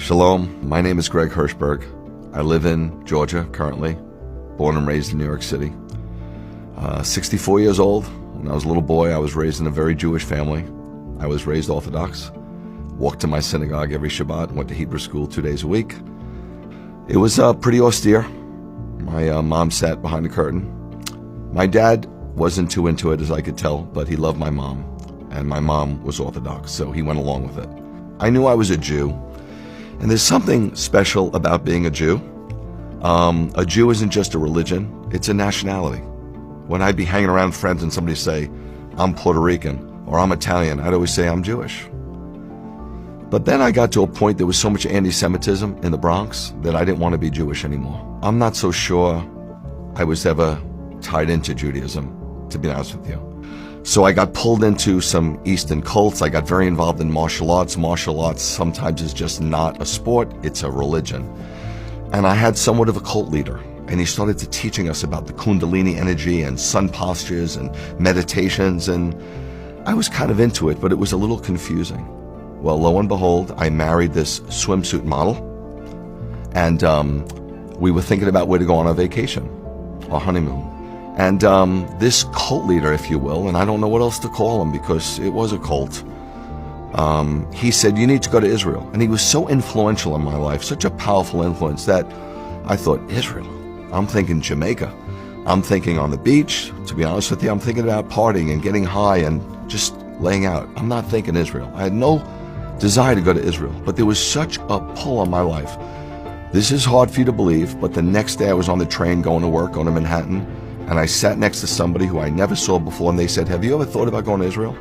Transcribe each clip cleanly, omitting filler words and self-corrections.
Shalom, my name is Greg Hirschberg. I live in Georgia currently, born and raised in New York City. 64 years old. When I was a little boy, I was raised in a very Jewish family. I was raised Orthodox, walked to my synagogue every Shabbat, went to Hebrew school 2 days a week. It was pretty austere. My mom sat behind the curtain. My dad wasn't too into it, as I could tell, but he loved my mom, and my mom was Orthodox, so he went along with it. I knew I was a Jew, and there's something special about being a Jew. A Jew isn't just a religion, it's a nationality. When I'd be hanging around with friends and somebody say, I'm Puerto Rican, or I'm Italian, I'd always say I'm Jewish. But then I got to a point, there was so much anti-Semitism in the Bronx that I didn't want to be Jewish anymore. I'm not so sure I was ever tied into Judaism, to be honest with you. So I got pulled into some Eastern cults. I got very involved in martial arts. Martial arts sometimes is just not a sport, it's a religion. And I had somewhat of a cult leader, and he started to teaching us about the Kundalini energy and sun postures and meditations, and I was kind of into it, but it was a little confusing. Well, lo and behold, I married this swimsuit model, and we were thinking about where to go on our vacation, our honeymoon. And this cult leader, if you will, and I don't know what else to call him because it was a cult, he said, you need to go to Israel. And he was so influential in my life, such a powerful influence, that I thought, Israel? I'm thinking Jamaica. I'm thinking on the beach. To be honest with you, I'm thinking about partying and getting high and just laying out. I'm not thinking Israel. I had no desire to go to Israel, but there was such a pull on my life. This is hard for you to believe, but the next day I was on the train going to work, going to Manhattan, and I sat next to somebody who I never saw before, and they said, have you ever thought about going to Israel?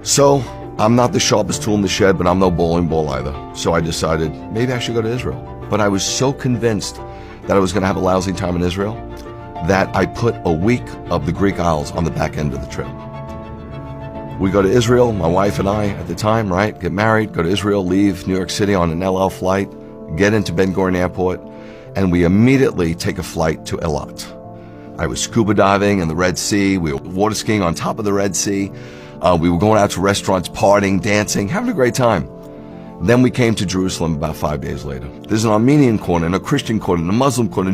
So I'm not the sharpest tool in the shed, but I'm no bowling ball either. So I decided maybe I should go to Israel. But I was so convinced that I was going to have a lousy time in Israel that I put a week of the Greek Isles on the back end of the trip. We go to Israel, my wife and I at the time, right, get married, go to Israel, leave New York City on an El Al flight, get into Ben Gurion Airport, and we immediately take a flight to Eilat. I was scuba diving in the Red Sea. We were water skiing on top of the Red Sea. We were going out to restaurants, partying, dancing, having a great time. Then we came to Jerusalem about 5 days later. There's an Armenian corner and a Christian corner and a Muslim corner,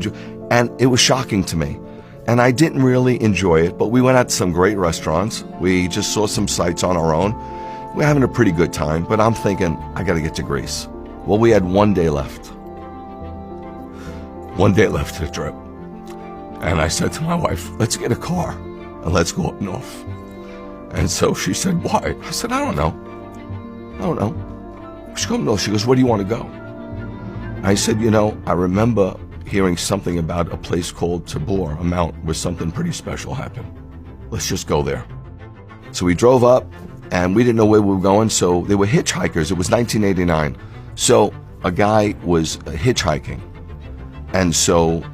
and it was shocking to me. And I didn't really enjoy it, but we went out to some great restaurants. We just saw some sights on our own. We're having a pretty good time, but I'm thinking, I gotta get to Greece. Well, we had 1 day left. 1 day left to the trip. And I said to my wife, let's get a car and let's go up north. And so she said, why? I said, I don't know. She goes, no. She goes, where do you want to go? I said, I remember hearing something about a place called Tabor, a mount where something pretty special happened. Let's just go there. So we drove up, and we didn't know where we were going, so there were hitchhikers. It was 1989. So a guy was hitchhiking. And so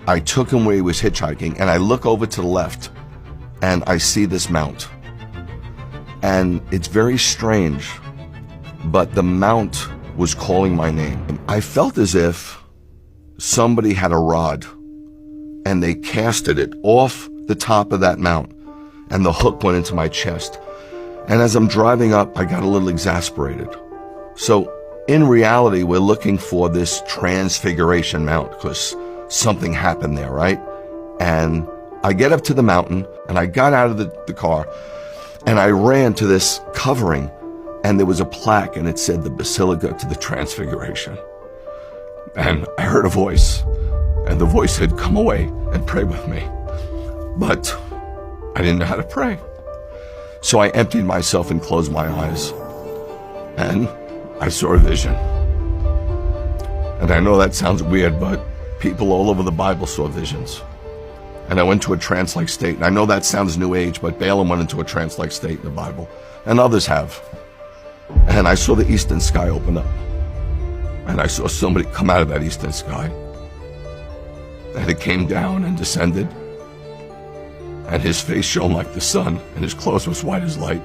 I took him where he was hitchhiking, and I look over to the left, and I see this mount. And it's very strange, but the mount was calling my name. I felt as if somebody had a rod, and they casted it off the top of that mount, and the hook went into my chest. And as I'm driving up, I got a little exasperated. So in reality, we're looking for this Transfiguration Mount because something happened there, right? And I get up to the mountain, and I got out of the car, and I ran to this covering, and there was a plaque, and it said the Basilica to the Transfiguration. And I heard a voice, and the voice said, come away and pray with me. But I didn't know how to pray. So I emptied myself and closed my eyes, and I saw a vision. And I know that sounds weird, but people all over the Bible saw visions. And I went to a trance-like state. And I know that sounds New Age, but Balaam went into a trance-like state in the Bible. And others have. And I saw the eastern sky open up. And I saw somebody come out of that eastern sky. And it came down and descended. And his face shone like the sun, and his clothes was white as light.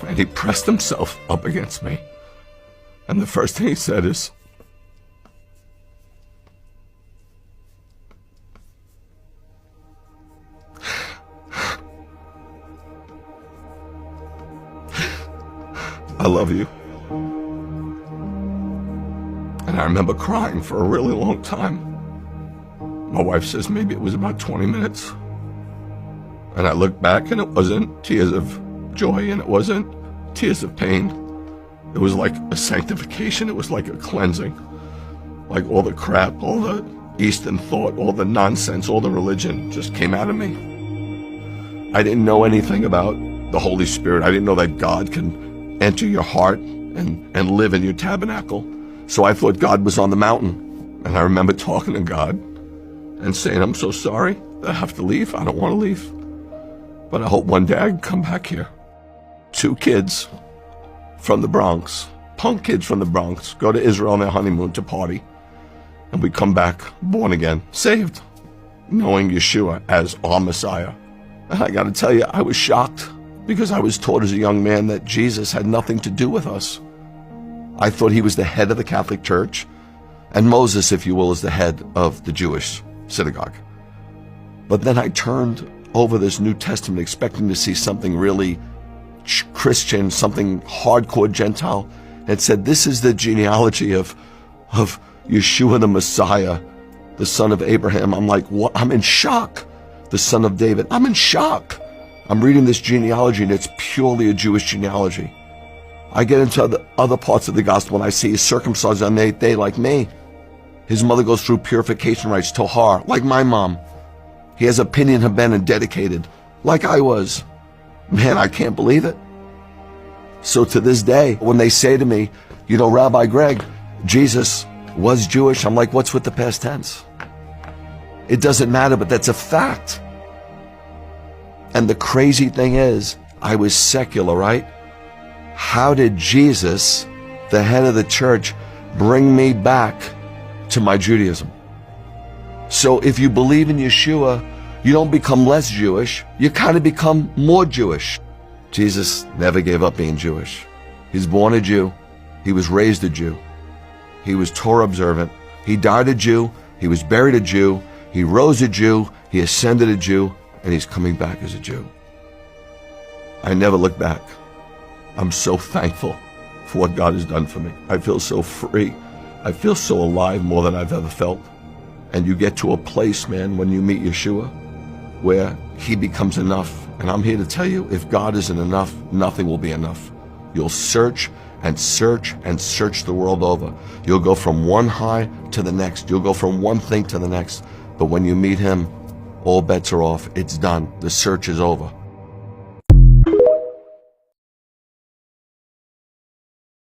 And he pressed himself up against me. And the first thing he said is, I love you. And I remember crying for a really long time. My wife says maybe it was about 20 minutes. And I looked back, and it wasn't tears of joy, and it wasn't tears of pain. It was like a sanctification. It was like a cleansing. Like all the crap, all the Eastern thought, all the nonsense, all the religion just came out of me. I didn't know anything about the Holy Spirit. I didn't know that God can enter your heart and live in your tabernacle. So I thought God was on the mountain. And I remember talking to God and saying, I'm so sorry that I have to leave. I don't want to leave. But I hope one day I can come back here. 2 kids from the Bronx, punk kids from the Bronx, go to Israel on their honeymoon to party. And we come back born again, saved, knowing Yeshua as our Messiah. And I got to tell you, I was shocked because I was taught as a young man that Jesus had nothing to do with us. I thought he was the head of the Catholic Church, and Moses, if you will, is the head of the Jewish synagogue. But then I turned over this New Testament expecting to see something really Christian, something hardcore Gentile. It said, this is the genealogy of Yeshua the Messiah, the son of Abraham. I'm like, what? I'm in shock. The son of David. I'm in shock. I'm reading this genealogy, and it's purely a Jewish genealogy. I get into other parts of the gospel, and I see he's circumcised on the 8th day like me. His mother goes through purification rites, Tohar, like my mom. He has a Pinion Haben dedicated, like I was. Man, I can't believe it. So to this day, when they say to me, you know, Rabbi Greg, Jesus was Jewish, I'm like, what's with the past tense? It doesn't matter, but that's a fact. And the crazy thing is, I was secular, right? How did Jesus, the head of the church, bring me back to my Judaism? So if you believe in Yeshua, you don't become less Jewish, you kind of become more Jewish. Jesus never gave up being Jewish. He's born a Jew. He was raised a Jew. He was Torah observant. He died a Jew. He was buried a Jew. He rose a Jew. He ascended a Jew. And he's coming back as a Jew. I never look back. I'm so thankful for what God has done for me. I feel so free. I feel so alive more than I've ever felt. And you get to a place, man, when you meet Yeshua, where he becomes enough. And I'm here to tell you, if God isn't enough, nothing will be enough. You'll search and search and search the world over. You'll go from one high to the next. You'll go from one thing to the next. But when you meet him, all bets are off. It's done. The search is over.